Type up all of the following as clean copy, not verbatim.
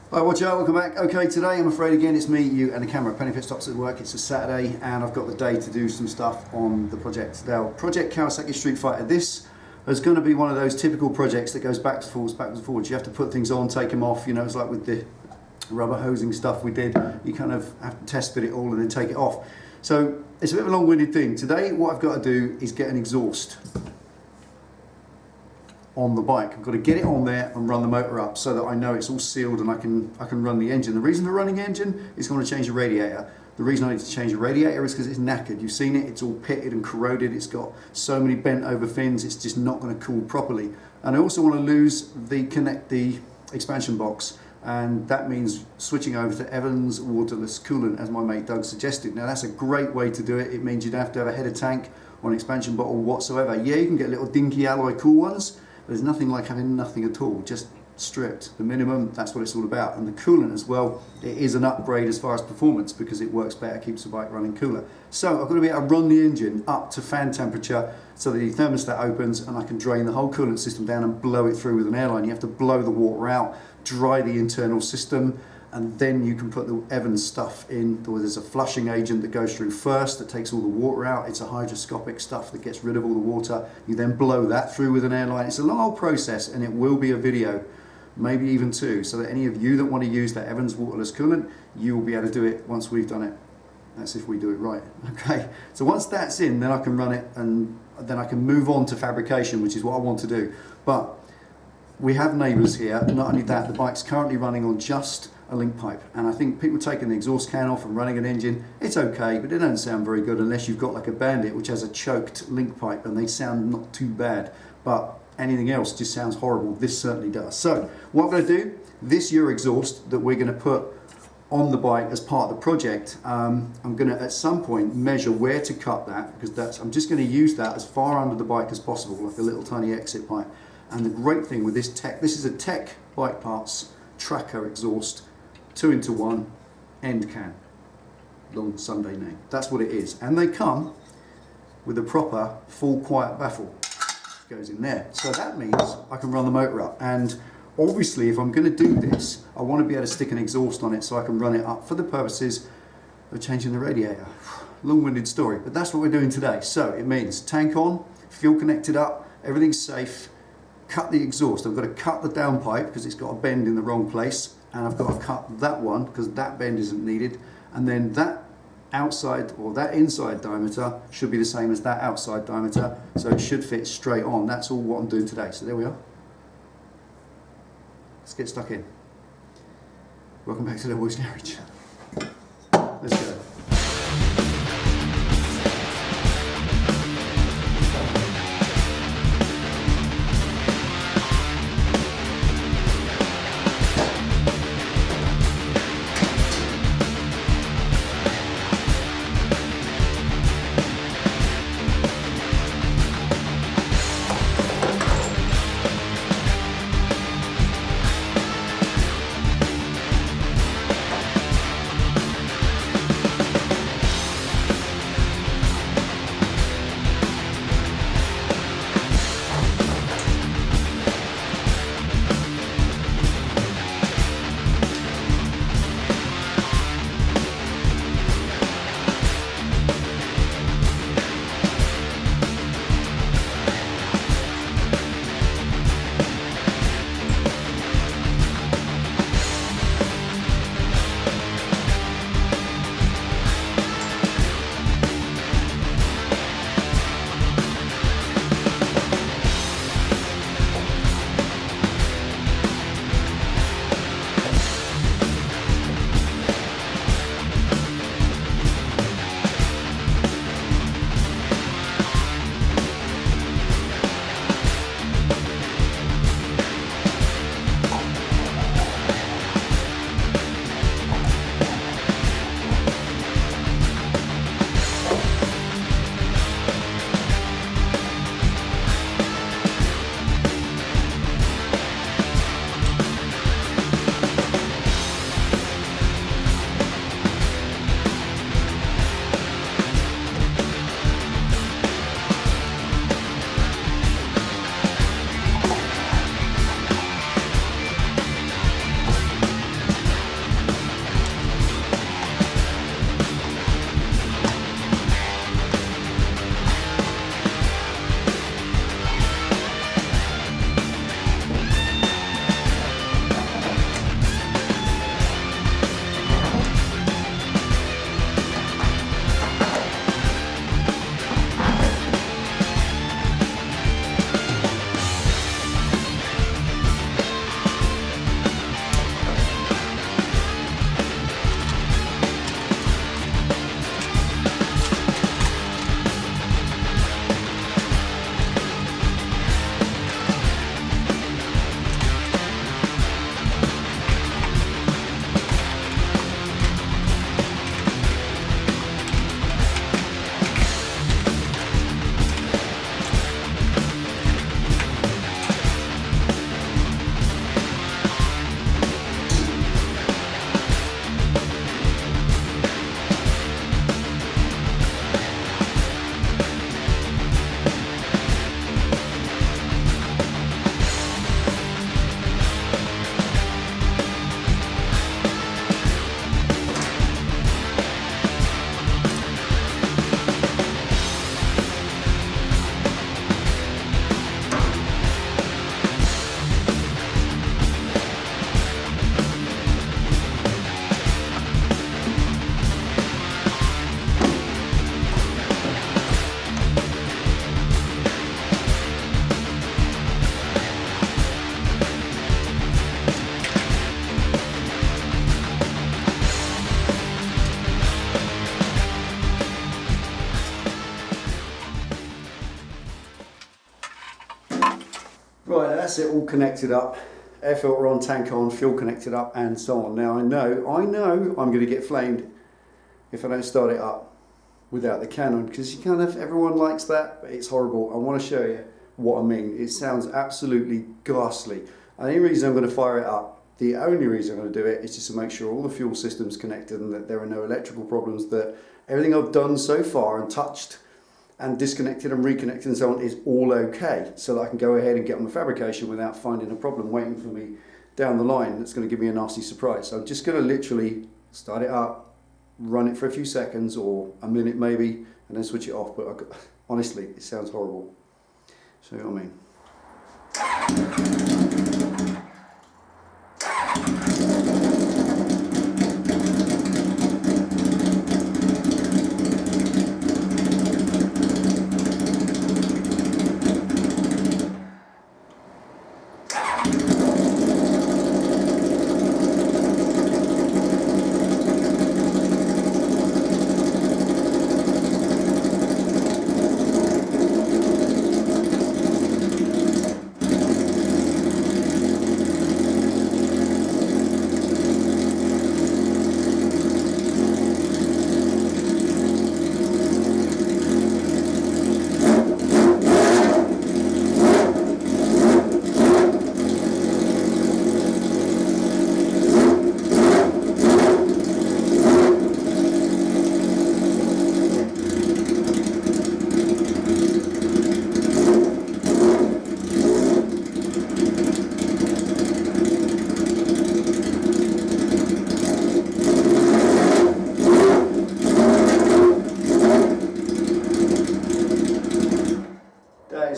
Hi, watch out, welcome back. Okay, today I'm afraid again it's me, you and the camera. Penny Pit Stops at work. It's a Saturday and I've got the day to do some stuff on the project. Now, Project Kawasaki Street Fighter. This is going to be one of those typical projects that goes backwards and forwards. You have to put things on, take them off, you know, it's like with the rubber hosing stuff we did. You kind of have to test fit it all and then take it off. So it's a bit of a long-winded thing. Today what I've got to do is get an exhaust on the bike. I've got to get it on there and run the motor up so that I know it's all sealed and I can run the engine. The reason for running the engine is going to change the radiator. The reason I need to change the radiator is because it's knackered. You've seen it, it's all pitted and corroded. It's got so many bent over fins, it's just not going to cool properly. And I also want to lose the expansion box, and that means switching over to Evans waterless coolant, as my mate Doug suggested. Now that's a great way to do it. It means you don't have to have a header tank or an expansion bottle whatsoever. Yeah, you can get little dinky alloy cool ones. There's nothing like having nothing at all, just stripped. The minimum, that's what it's all about. And the coolant as well, it is an upgrade as far as performance because it works better, keeps the bike running cooler. So I've got to be able to run the engine up to fan temperature so that the thermostat opens and I can drain the whole coolant system down and blow it through with an airline. You have to blow the water out, dry the internal system, and then you can put the Evans stuff in. There's a flushing agent that goes through first that takes all the water out. It's a hydroscopic stuff that gets rid of all the water. You then blow that through with an airline. It's a long old process, and it will be a video, maybe even two, so that any of you that want to use that Evans waterless coolant, you will be able to do it once we've done it. That's if we do it right. Okay, so once that's in, then I can run it and then I can move on to fabrication, which is what I want to do. But we have neighbours here. Not only that, the bike's currently running on just a link pipe, and I think people taking the exhaust can off and running an engine, it's okay, but it doesn't sound very good unless you've got like a Bandit which has a choked link pipe, and they sound not too bad, but anything else just sounds horrible. This certainly does. So what I'm going to do, this year exhaust that we're going to put on the bike as part of the project, I'm going to at some point measure where to cut that, because I'm just going to use that as far under the bike as possible, like a little tiny exit pipe. And the great thing with this TEC, this is a TEC bike parts tracker exhaust, 2-in-1 end can, long Sunday name. That's what it is, and they come with a proper full quiet baffle. Goes in there, so that means I can run the motor up. And obviously, if I'm going to do this, I want to be able to stick an exhaust on it so I can run it up for the purposes of changing the radiator. Long-winded story, but that's what we're doing today. So it means tank on, fuel connected up, everything's safe. Cut the exhaust. I've got to cut the downpipe because it's got a bend in the wrong place, and I've got to cut that one because that bend isn't needed, and then that outside or that inside diameter should be the same as that outside diameter, so it should fit straight on. That's all what I'm doing today. So there we are. Let's get stuck in. Welcome back to Delboy's Garage. Let's go. That's it all connected up. Air filter on, tank on, fuel connected up, and so on. Now I know I'm going to get flamed if I don't start it up without the can on, because you kind of, everyone likes that, but it's horrible. I want to show you what I mean. It sounds absolutely ghastly. And the only reason I'm going to fire it up, the only reason I'm going to do it is just to make sure all the fuel system's connected and that there are no electrical problems, that everything I've done so far and touched and disconnected and reconnected and so on is all okay, so that I can go ahead and get on the fabrication without finding a problem waiting for me down the line that's going to give me a nasty surprise. So I'm just going to literally start it up, run it for a few seconds or a minute maybe, and then switch it off. But honestly, it sounds horrible. So you know what I mean?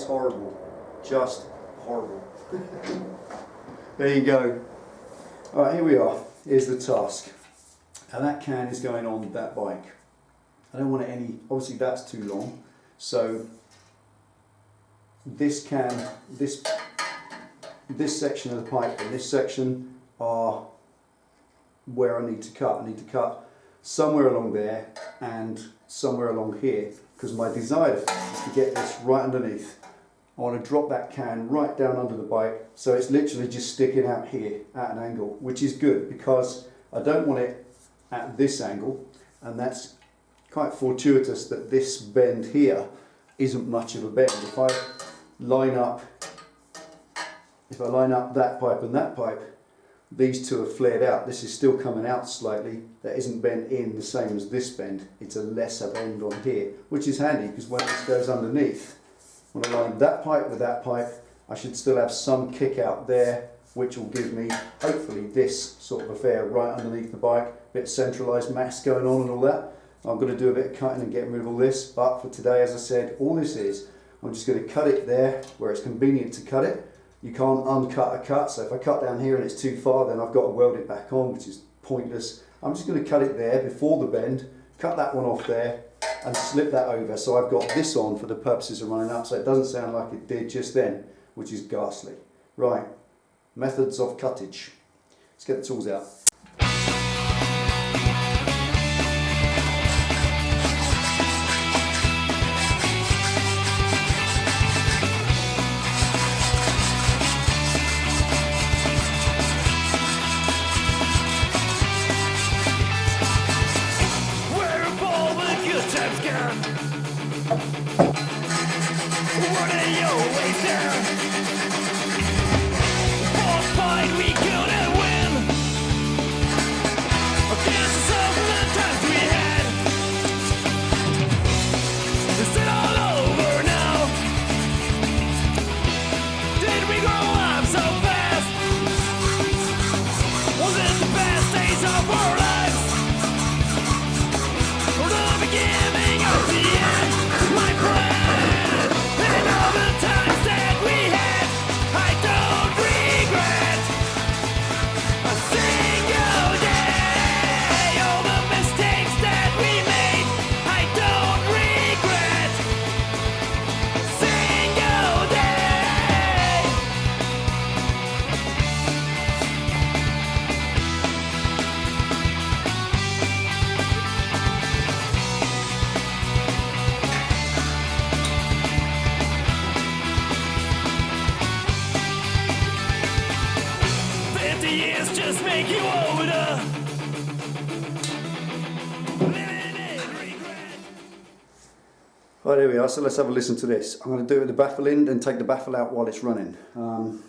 Horrible, just horrible. There you go. All right, here we are. Here's the task, and that can is going on that bike. I don't want it any. Obviously, that's too long. So this can, this section of the pipe and this section are where I need to cut. I need to cut somewhere along there and somewhere along here, because my desire is to get this right underneath. I want to drop that can right down under the bike, so it's literally just sticking out here at an angle, which is good because I don't want it at this angle, and that's quite fortuitous that this bend here isn't much of a bend. If I line up that pipe and that pipe, these two are flared out. This is still coming out slightly. That isn't bent in the same as this bend. It's a lesser bend on here, which is handy because when this goes underneath, when I line that pipe with that pipe, I should still have some kick out there, which will give me, hopefully, this sort of affair right underneath the bike. Bit of centralised mass going on and all that. I'm going to do a bit of cutting and getting rid of all this, but for today, as I said, all this is, I'm just going to cut it there where it's convenient to cut it. You can't uncut a cut, so if I cut down here and it's too far, then I've got to weld it back on, which is pointless. I'm just going to cut it there before the bend, cut that one off there, and slip that over, so I've got this on for the purposes of running up, so it doesn't sound like it did just then, which is ghastly. Right, methods of cuttage. Let's get the tools out. the years just make you older. Living in regret. Right, there we are, so let's have a listen to this. I'm going to do it with the baffle in, then take the baffle out while it's running. I'm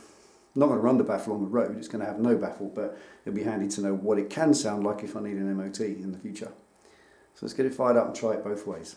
not going to run the baffle on the road, it's going to have no baffle, but it'll be handy to know what it can sound like if I need an MOT in the future. So let's get it fired up and try it both ways.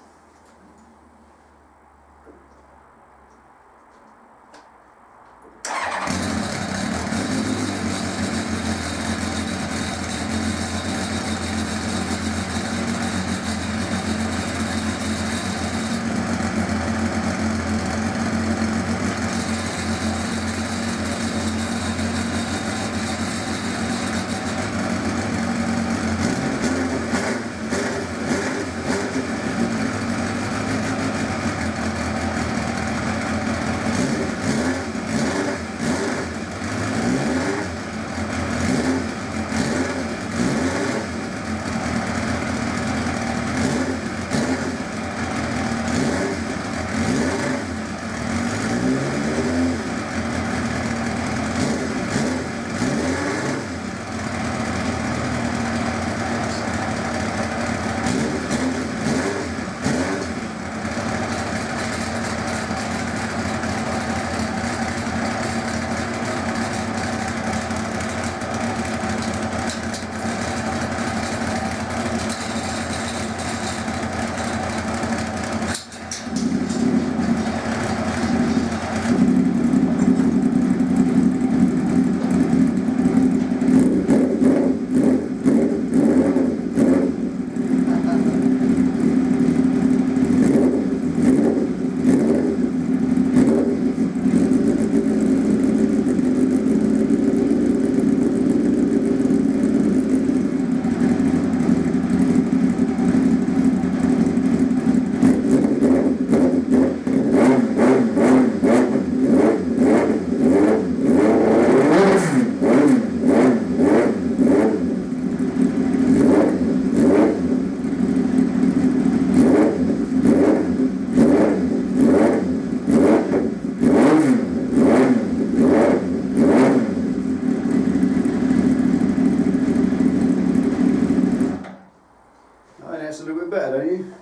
That's a little bit better, don't you?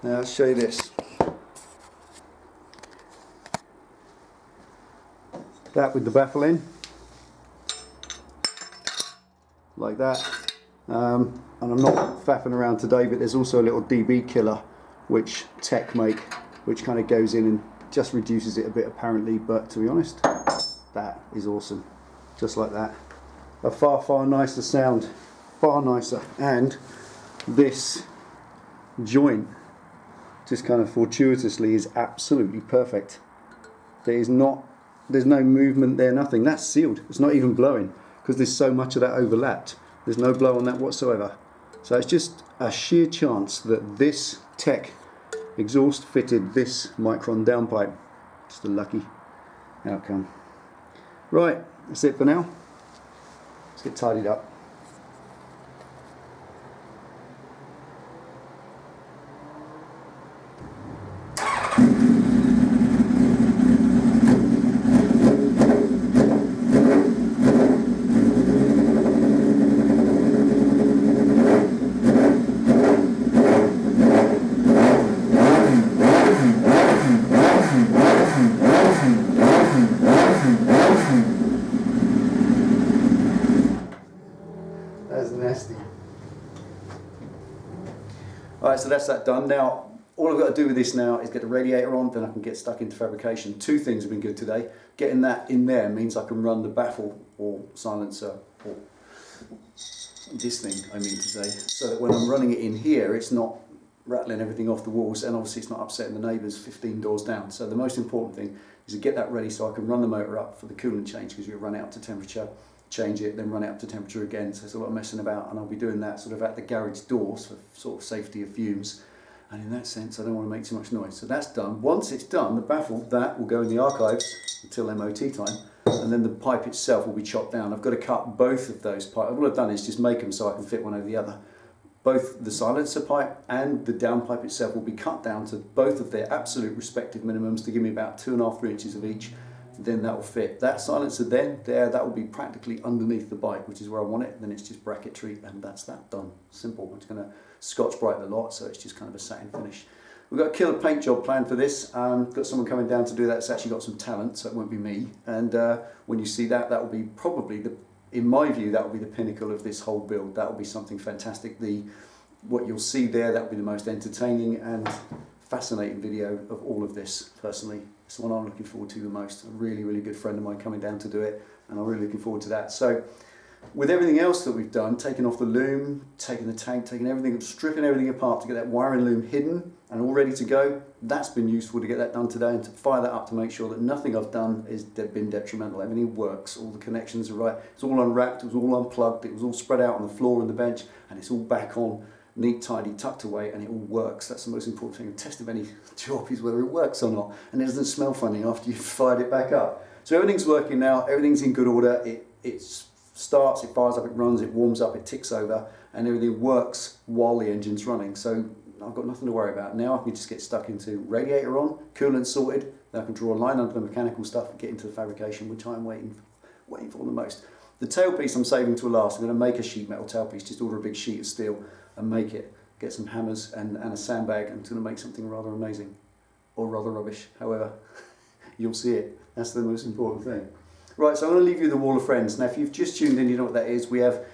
Now let's show you this. That with the baffle in, like that. And I'm not faffing around today, but there's also a little dB killer which TEC make, which kind of goes in and just reduces it a bit apparently, but to be honest, that is awesome. Just like that. A far nicer sound, far nicer. And this joint, just kind of fortuitously, is absolutely perfect. There's no movement there, nothing. That's sealed. It's not even blowing because there's so much of that overlapped. There's no blow on that whatsoever. So it's just a sheer chance that this TEC exhaust fitted this micron downpipe. Just a lucky outcome. Right, that's it for now. Let's get tidied up. That's nasty. Alright, so that's that done. Now, all I've got to do with this now is get the radiator on, then I can get stuck into fabrication. Two things have been good today. Getting that in there means I can run the baffle or silencer, or this thing I mean to say, so that when I'm running it in here, it's not rattling everything off the walls, and obviously it's not upsetting the neighbours 15 doors down. So the most important thing is to get that ready so I can run the motor up for the coolant change, because you run it up to temperature, change it, then run it up to temperature again. So there's a lot of messing about, and I'll be doing that sort of at the garage doors for sort of safety of fumes. And in that sense, I don't want to make too much noise. So that's done. Once it's done, the baffle, that will go in the archives until MOT time, and then the pipe itself will be chopped down. I've got to cut both of those pipes. What I've done is just make them so I can fit one over the other. Both the silencer pipe and the downpipe itself will be cut down to both of their absolute respective minimums to give me about 2.5 to 3 inches of each. then that will fit. That silencer then, that will be practically underneath the bike, which is where I want it. Then it's just bracketry, and that's that done. Simple. I'm just going to Scotch Brite the lot, so it's just kind of a satin finish. We've got a killer paint job planned for this. Got someone coming down to do that. It's actually got some talent, so it won't be me. And when you see that, that will be probably in my view, that will be the pinnacle of this whole build. That will be something fantastic. What you'll see there, that will be the most entertaining and fascinating video of all of this. Personally, it's the one I'm looking forward to the most. A really, really good friend of mine coming down to do it, and I'm really looking forward to that. So, with everything else that we've done, taking off the loom, taking the tank, taking everything, stripping everything apart to get that wiring loom hidden and all ready to go, that's been useful to get that done today and to fire that up to make sure that nothing I've done has been detrimental. Everything works, all the connections are right, it's all unwrapped, it was all unplugged, it was all spread out on the floor and the bench, and it's all back on, neat, tidy, tucked away, and it all works. That's the most important thing. A test of any job is whether it works or not, and it doesn't smell funny after you've fired it back up. So everything's working now, everything's in good order, it starts, it fires up, it runs, it warms up, it ticks over, and everything works while the engine's running. So I've got nothing to worry about. Now I can just get stuck into radiator on, coolant sorted, then I can draw a line under the mechanical stuff and get into the fabrication, which I'm waiting for the most. The tailpiece I'm saving to last. I'm going to make a sheet metal tailpiece, just order a big sheet of steel and make it, get some hammers and a sandbag, and I'm going to make something rather amazing, or rather rubbish, however, you'll see it. That's the most important thing. Right, so I'm going to leave you with the wall of friends. Now if you've just tuned in, you know what that is. We have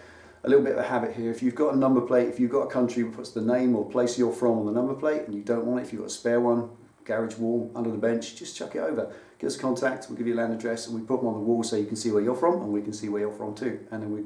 a little bit of a habit here. If you've got a number plate, if you've got a country that puts the name or place you're from on the number plate and you don't want it, if you've got a spare one, garage wall, under the bench, just chuck it over. Give us a contact, we'll give you a land address, and we put them on the wall so you can see where you're from and we can see where you're from too. And then we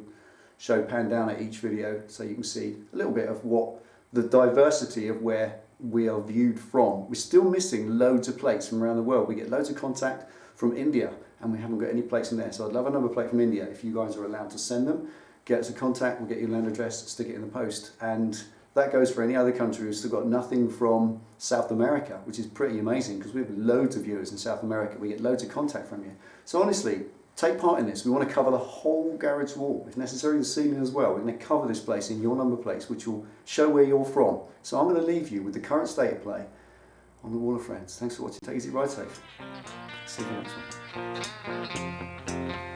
show pan down at each video so you can see a little bit of what the diversity of where we are viewed from. We're still missing loads of plates from around the world. We get loads of contact from India and we haven't got any plates in there. So I'd love a number plate from India. If you guys are allowed to send them, get us a contact, we'll get you a land address, stick it in the post. And that goes for any other country who's still got nothing from South America, which is pretty amazing because we have loads of viewers in South America. We get loads of contact from you. So honestly, take part in this. We want to cover the whole garage wall, if necessary the ceiling as well. We're going to cover this place in your number plates, which will show where you're from. So I'm going to leave you with the current state of play on the Wall of Friends. Thanks for watching. Take it easy, ride safe. See you in the next one.